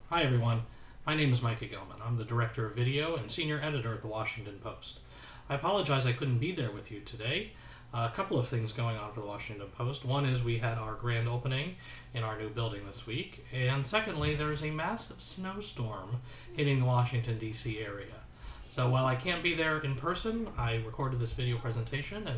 Hi everyone, my name is Micah Gelman. I'm the Director of Video and Senior Editor at the Washington Post. I apologize I couldn't be there with you today. A couple of things going on for the Washington Post. One is we had our grand opening in our new building this week, and secondly, there's a massive snowstorm hitting the Washington, D.C. area. So while I can't be there in person, I recorded this video presentation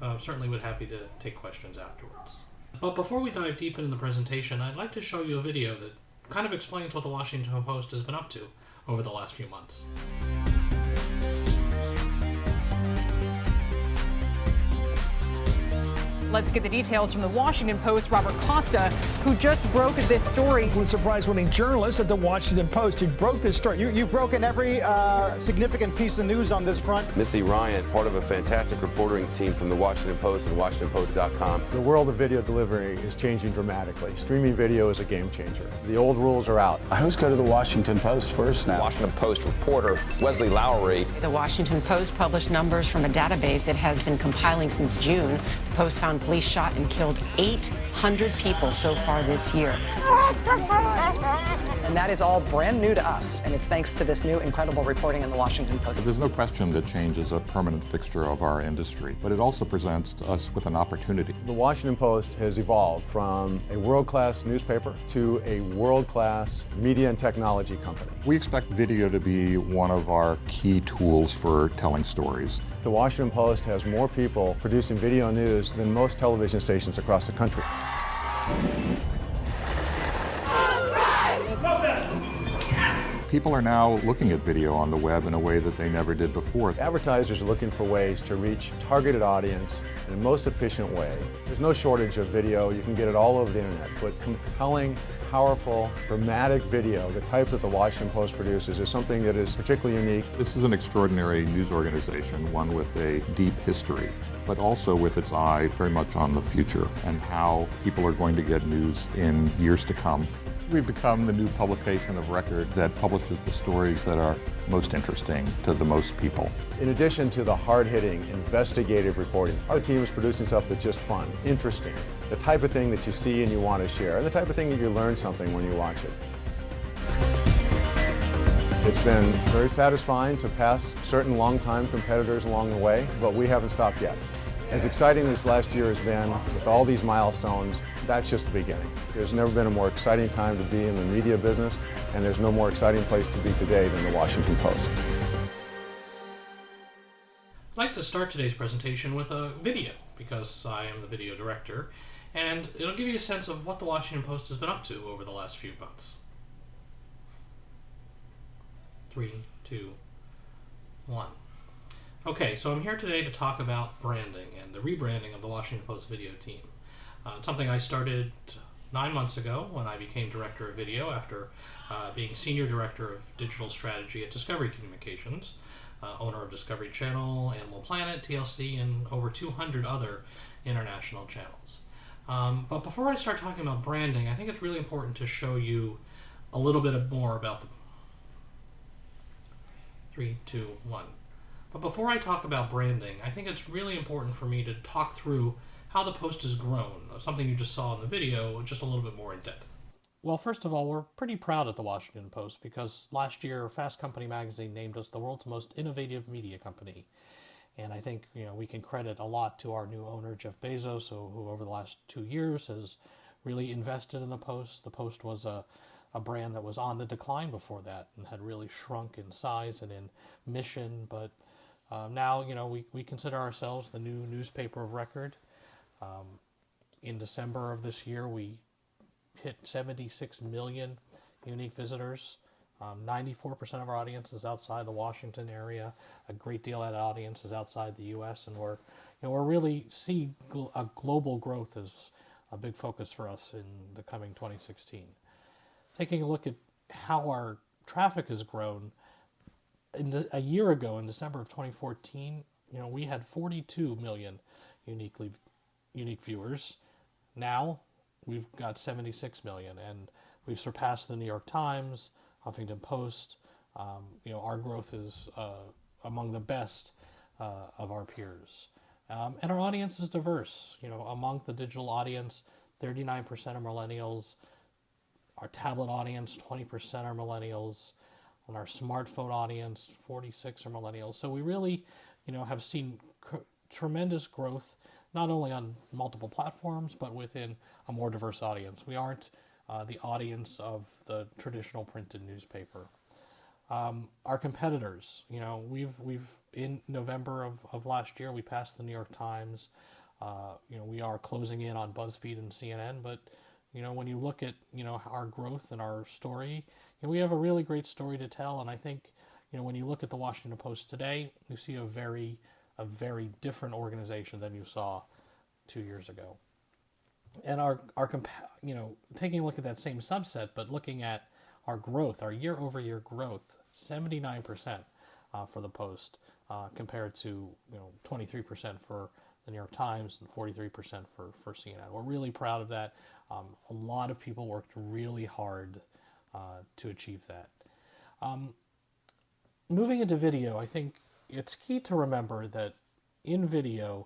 and certainly would be happy to take questions afterwards. But before we dive deep into the presentation, I'd like to show you a video that kind of explains what the Washington Post has been up to over the last few months. Let's get the details from the Washington Post, Robert Costa, who just broke this story. Pulitzer Prize-winning journalist at the Washington Post who broke this story. You've broken every significant piece of news on this front. Missy Ryan, part of a fantastic reporting team from the Washington Post and WashingtonPost.com. The world of video delivery is changing dramatically. Streaming video is a game changer. The old rules are out. I always go to the Washington Post first now. Washington Post reporter Wesley Lowery. The Washington Post published numbers from a database it has been compiling since June. The Post found police shot and killed 800 people so far this year. And that is all brand new to us, and it's thanks to this new incredible reporting in the Washington Post. There's no question that change is a permanent fixture of our industry, but it also presents us with an opportunity. The Washington Post has evolved from a world-class newspaper to a world-class media and technology company. We expect video to be one of our key tools for telling stories. The Washington Post has more people producing video news than most television stations across the country. People are now looking at video on the web in a way that they never did before. Advertisers are looking for ways to reach targeted audience in the most efficient way. There's no shortage of video. You can get it all over the internet, but compelling, powerful, dramatic video, the type that the Washington Post produces, is something that is particularly unique. This is an extraordinary news organization, one with a deep history, but also with its eye very much on the future and how people are going to get news in years to come. We've become the new publication of record that publishes the stories that are most interesting to the most people. In addition to the hard-hitting, investigative reporting, our team is producing stuff that's just fun, interesting, the type of thing that you see and you want to share, and the type of thing that you learn something when you watch it. It's been very satisfying to pass certain long-time competitors along the way, but we haven't stopped yet. As exciting as last year has been, with all these milestones, that's just the beginning. There's never been a more exciting time to be in the media business, and there's no more exciting place to be today than the Washington Post. I'd like to start today's presentation with a video, because I am the video director, and it'll give you a sense of what the Washington Post has been up to over the last few months. 3, 2, 1. Okay, so I'm here today to talk about branding and the rebranding of the Washington Post video team. It's something I started 9 months ago when I became Director of Video after being Senior Director of Digital Strategy at Discovery Communications, owner of Discovery Channel, Animal Planet, TLC, and over 200 other international channels. But before I start talking about branding, I think it's really important to show you a little bit more about the 3, 2, 1. But before I talk about branding, I think it's really important for me to talk through how the Post has grown, something you just saw in the video, just a little bit more in depth. Well, first of all, we're pretty proud at the Washington Post because last year Fast Company magazine named us the world's most innovative media company. And I think we can credit a lot to our new owner, Jeff Bezos, who over the last 2 years has really invested in the Post. The Post was a brand that was on the decline before that and had really shrunk in size and in mission, but now, we consider ourselves the new newspaper of record. In December of this year, we hit 76 million unique visitors. 94% of our audience is outside the Washington area. A great deal of that audience is outside the U.S., and we're really see a global growth as a big focus for us in the coming 2016. Taking a look at how our traffic has grown. A year ago, in December of 2014, we had 42 million unique viewers. Now we've got 76 million, and we've surpassed the New York Times, Huffington Post. Our growth is among the best of our peers, and our audience is diverse. Among the digital audience, 39% of millennials, our tablet audience, 20% are millennials. On our smartphone audience, 46 are millennials. So we really, have seen tremendous growth, not only on multiple platforms, but within a more diverse audience. We aren't the audience of the traditional printed newspaper. Our competitors, we've in November of last year, we passed the New York Times. We are closing in on BuzzFeed and CNN, but when you look at our growth and our story, we have a really great story to tell. And I think when you look at the Washington Post today, you see a very different organization than you saw 2 years ago. And taking a look at that same subset, but looking at our growth, our year-over-year growth, 79% for the Post, compared to 23% for the New York Times and 43% for CNN. We're really proud of that. A lot of people worked really hard to achieve that. Moving into video, I think it's key to remember that in video,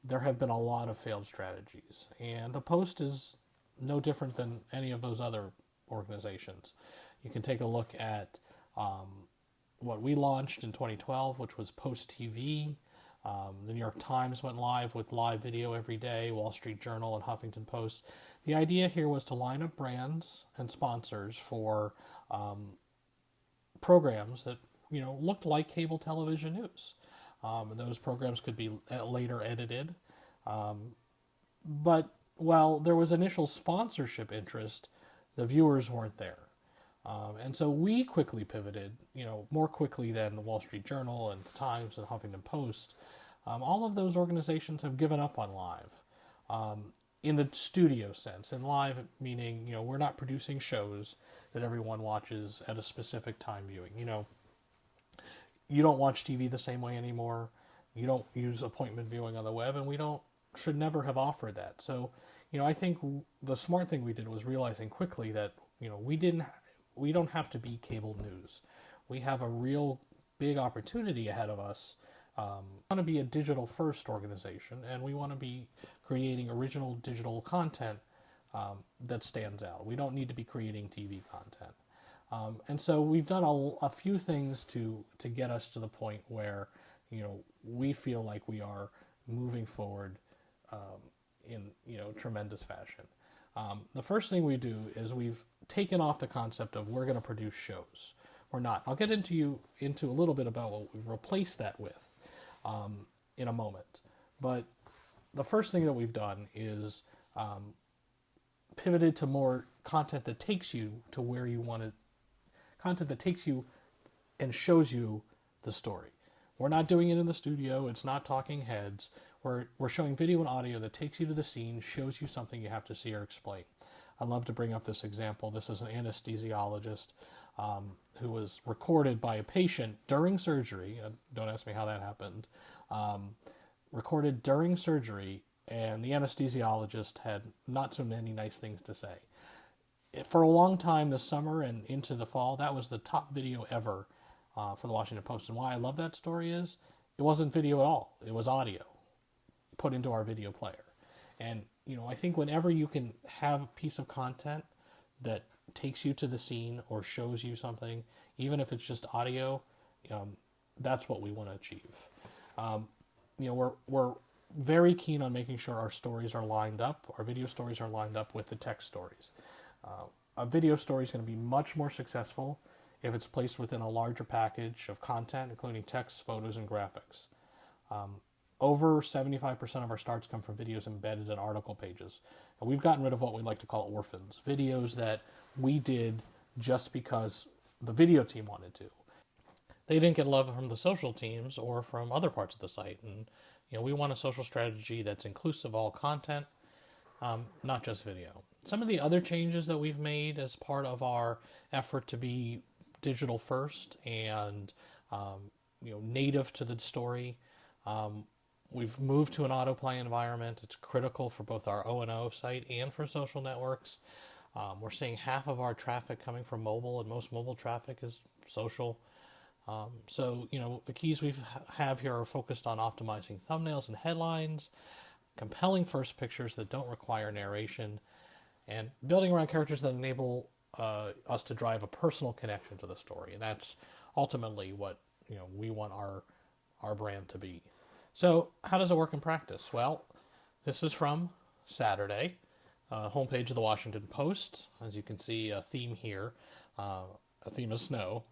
there have been a lot of failed strategies, and the Post is no different than any of those other organizations. You can take a look at what we launched in 2012, which was Post TV. The New York Times went live with live video every day, Wall Street Journal and Huffington Post. The idea here was to line up brands and sponsors for programs that looked like cable television news. Those programs could be later edited. But while there was initial sponsorship interest, the viewers weren't there. And so we quickly pivoted, more quickly than the Wall Street Journal and the Times and Huffington Post. All of those organizations have given up on live. In the studio sense, and live meaning, we're not producing shows that everyone watches at a specific time viewing. You don't watch TV the same way anymore. You don't use appointment viewing on the web, and we should never have offered that. So, I think the smart thing we did was realizing quickly that, we don't have to be cable news. We have a real big opportunity ahead of us. We want to be a digital first organization, and we want to be creating original digital content that stands out. We don't need to be creating TV content. And so we've done a few things to get us to the point where, we feel like we are moving forward in, tremendous fashion. The first thing we do is we've taken off the concept of we're going to produce shows. We're not. I'll get into a little bit about what we've replaced that with in a moment. But the first thing that we've done is pivoted to more content that takes you to where you want to, content that takes you and shows you the story. We're not doing it in the studio. It's not talking heads. We're showing video and audio that takes you to the scene, shows you something you have to see or explain. I love to bring up this example. This is an anesthesiologist who was recorded by a patient during surgery. Don't ask me how that happened. Recorded during surgery, and the anesthesiologist had not so many nice things to say. For a long time this summer and into the fall, that was the top video ever for the Washington Post. And why I love that story is it wasn't video at all. It was audio put into our video player. And, I think whenever you can have a piece of content that takes you to the scene or shows you something, even if it's just audio, that's what we want to achieve. We're very keen on making sure our stories are lined up, our video stories are lined up with the text stories. A video story is going to be much more successful if it's placed within a larger package of content, including text, photos, and graphics. Over 75% of our starts come from videos embedded in article pages. And we've gotten rid of what we like to call orphans, videos that we did just because the video team wanted to. They didn't get love from the social teams or from other parts of the site. And, we want a social strategy that's inclusive of all content, not just video. Some of the other changes that we've made as part of our effort to be digital first and, native to the story, we've moved to an autoplay environment. It's critical for both our O&O site and for social networks. We're seeing half of our traffic coming from mobile, and most mobile traffic is social. So, the keys we have here are focused on optimizing thumbnails and headlines, compelling first pictures that don't require narration, and building around characters that enable us to drive a personal connection to the story, and that's ultimately what we want our brand to be. So how does it work in practice? Well, this is from Saturday, homepage of the Washington Post. As you can see, a theme here, a theme of snow,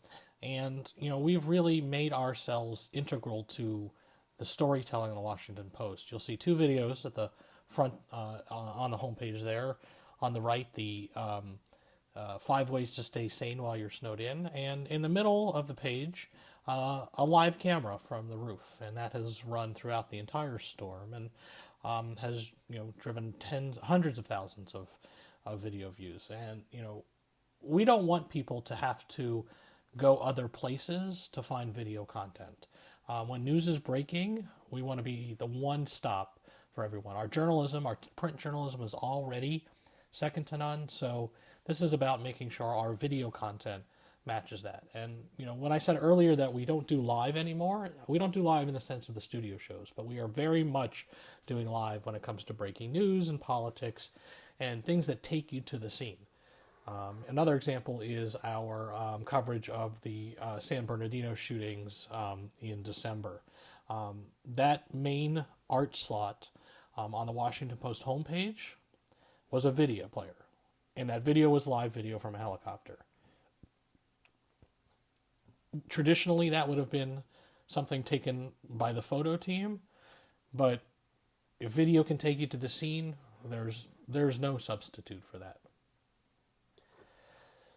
and we've really made ourselves integral to the storytelling of the Washington Post. You'll see two videos at the front on the homepage there. On the right, the 5 ways to stay sane while you're snowed in, and in the middle of the page, a live camera from the roof, and that has run throughout the entire storm and has driven hundreds of thousands of video views. And we don't want people to have to go other places to find video content. When news is breaking, we want to be the one stop for everyone. Our journalism, our print journalism, is already second to none. So this is about making sure our video content matches that. And when I said earlier that we don't do live anymore, we don't do live in the sense of the studio shows, but we are very much doing live when it comes to breaking news and politics and things that take you to the scene. Another example is our coverage of the San Bernardino shootings in December. That main art slot on the Washington Post homepage was a video player, and that video was live video from a helicopter. Traditionally, that would have been something taken by the photo team, but if video can take you to the scene, there's no substitute for that.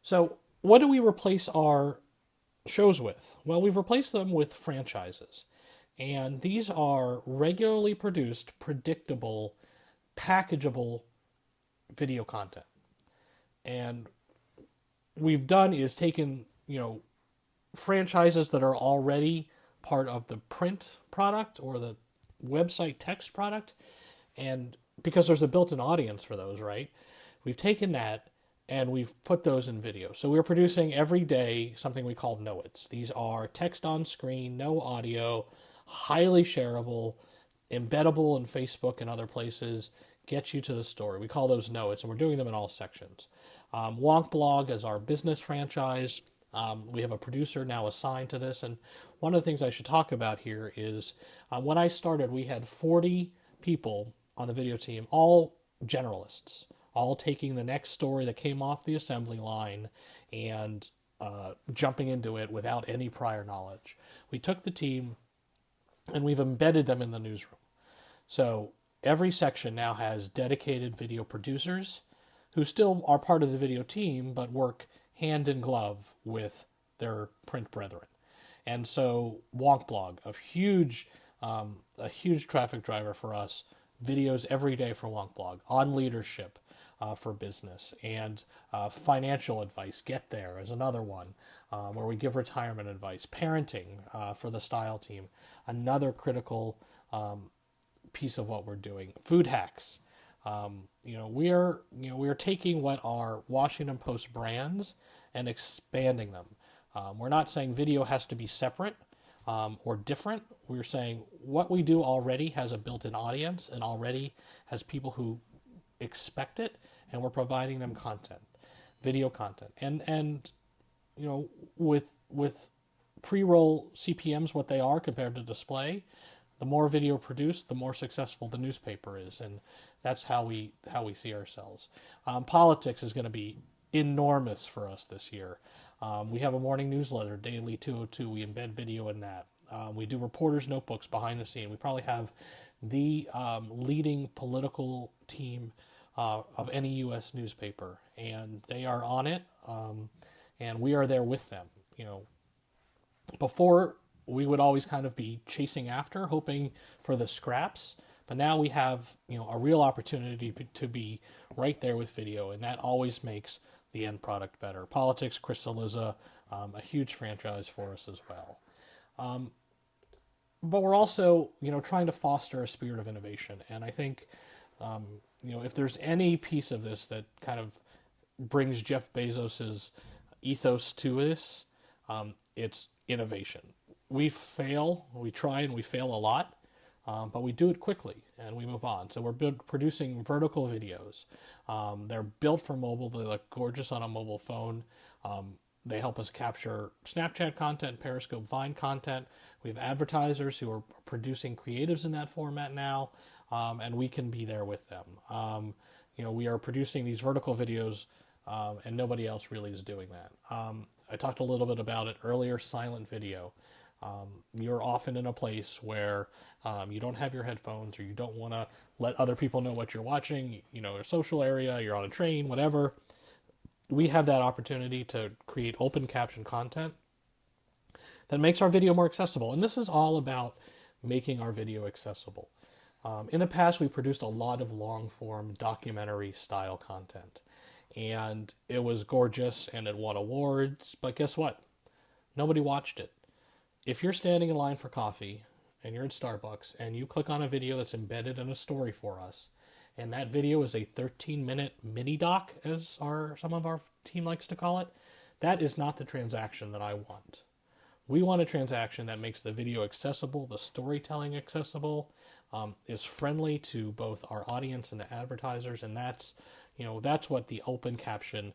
So what do we replace our shows with? Well, we've replaced them with franchises. And these are regularly produced, predictable, packageable video content. And we've done is taken, franchises that are already part of the print product or the website text product. And because there's a built-in audience for those, right? We've taken that and we've put those in video. So we're producing every day something we call Know-Its. These are text on screen, no audio, highly shareable, embeddable in Facebook and other places, get you to the story. We call those Know-Its, and we're doing them in all sections. Wonk Blog is our business franchise. We have a producer now assigned to this, and one of the things I should talk about here is when I started, we had 40 people on the video team, all generalists, all taking the next story that came off the assembly line and jumping into it without any prior knowledge. We took the team and we've embedded them in the newsroom. So every section now has dedicated video producers who still are part of the video team but work hand in glove with their print brethren. And so Wonk Blog, a huge traffic driver for us, videos every day for Wonk Blog on leadership, for business, and financial advice. Get There is another one where we give retirement advice. Parenting for the style team, another critical piece of what we're doing. Food hacks. We are taking what are Washington Post brands and expanding them. We're not saying video has to be separate or different. We're saying what we do already has a built-in audience and already has people who expect it, and we're providing them content, video content, and with pre-roll CPMs what they are compared to display, the more video produced, the more successful the newspaper is, and that's how we see ourselves. Politics is going to be enormous for us this year. We have a morning newsletter, Daily 202. We embed video in that. We do reporters' notebooks behind the scene. We probably have the leading political team of any U.S. newspaper, and they are on it, and we are there with them. Before we would always kind of be chasing after, hoping for the scraps, but now we have a real opportunity to be right there with video, and that always makes the end product better. Politics, Chris Saliza, a huge franchise for us as well. But we're also trying to foster a spirit of innovation, and I think if there's any piece of this that kind of brings Jeff Bezos's ethos to this, it's innovation. We try and we fail a lot, but we do it quickly and we move on. So we're producing vertical videos. They're built for mobile. They look gorgeous on a mobile phone. They help us capture Snapchat content, Periscope, Vine content. We have advertisers who are producing creatives in that format now, and we can be there with them. We are producing these vertical videos, and nobody else really is doing that. I talked a little bit about it earlier, silent video. You're often in a place where you don't have your headphones, or you don't want to let other people know what you're watching, a social area, you're on a train, whatever. We have that opportunity to create open caption content that makes our video more accessible. And this is all about making our video accessible. In the past, we produced a lot of long-form documentary style content. And it was gorgeous and it won awards. But guess what? Nobody watched it. If you're standing in line for coffee and you're at Starbucks and you click on a video that's embedded in a story for us, and that video is a 13-minute mini doc, as some of our team likes to call it, that is not the transaction that I want. We want a transaction that makes the video accessible, the storytelling accessible, is friendly to both our audience and the advertisers, and that's what the open caption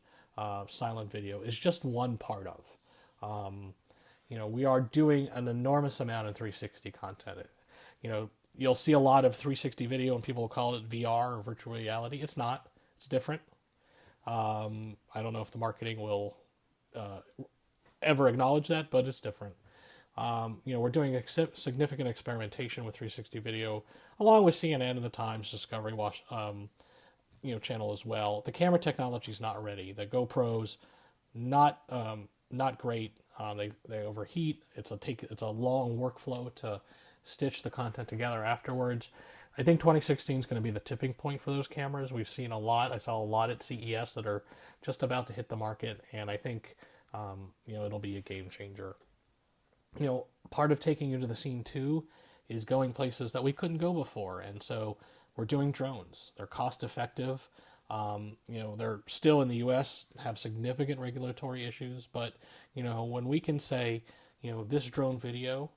silent video is just one part of. We are doing an enormous amount of 360 content. You'll see a lot of 360 video and people will call it VR or virtual reality. It's not. It's different. I don't know if the marketing will ever acknowledge that, but it's different. We're doing significant experimentation with 360 video, along with CNN and the Times Discovery channel as well. The camera technology is not ready. The GoPros, not great. They overheat. It's a long workflow to stitch the content together afterwards. I think 2016 is going to be the tipping point for those cameras. We've seen a lot. I saw a lot at CES that are just about to hit the market, and I think it'll be a game changer. Part of taking you to the scene too is going places that we couldn't go before, and so we're doing drones. They're cost effective. They're still in the U.S. have significant regulatory issues, but when we can say, this drone video,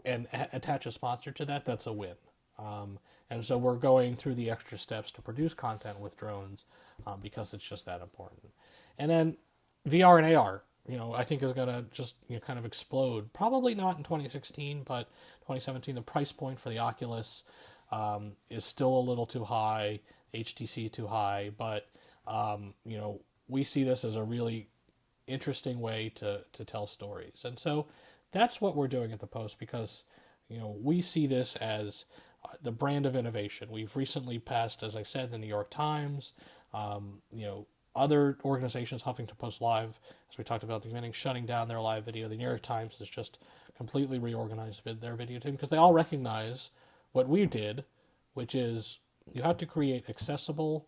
and attach a sponsor to that, that's a win. And so we're going through the extra steps to produce content with drones because it's just that important. And then VR and AR, I think is going to just kind of explode. Probably not in 2016, but 2017, the price point for the Oculus is still a little too high, HTC too high, but we see this as a really interesting way to tell stories. And so that's what we're doing at the Post, because we see this as the brand of innovation. We've recently passed, as I said, the New York Times, other organizations, Huffington Post Live, as we talked about at the beginning, shutting down their live video. The New York Times has just completely reorganized their video team because they all recognize what we did, which is you have to create accessible,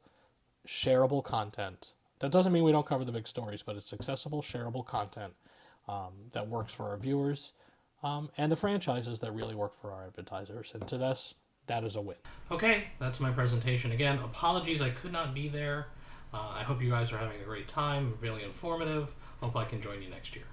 shareable content. That doesn't mean we don't cover the big stories, but it's accessible, shareable content that works for our viewers and the franchises that really work for our advertisers. And to us, that is a win. Okay, that's my presentation. Again, apologies I could not be there. I hope you guys are having a great time, really informative. Hope I can join you next year.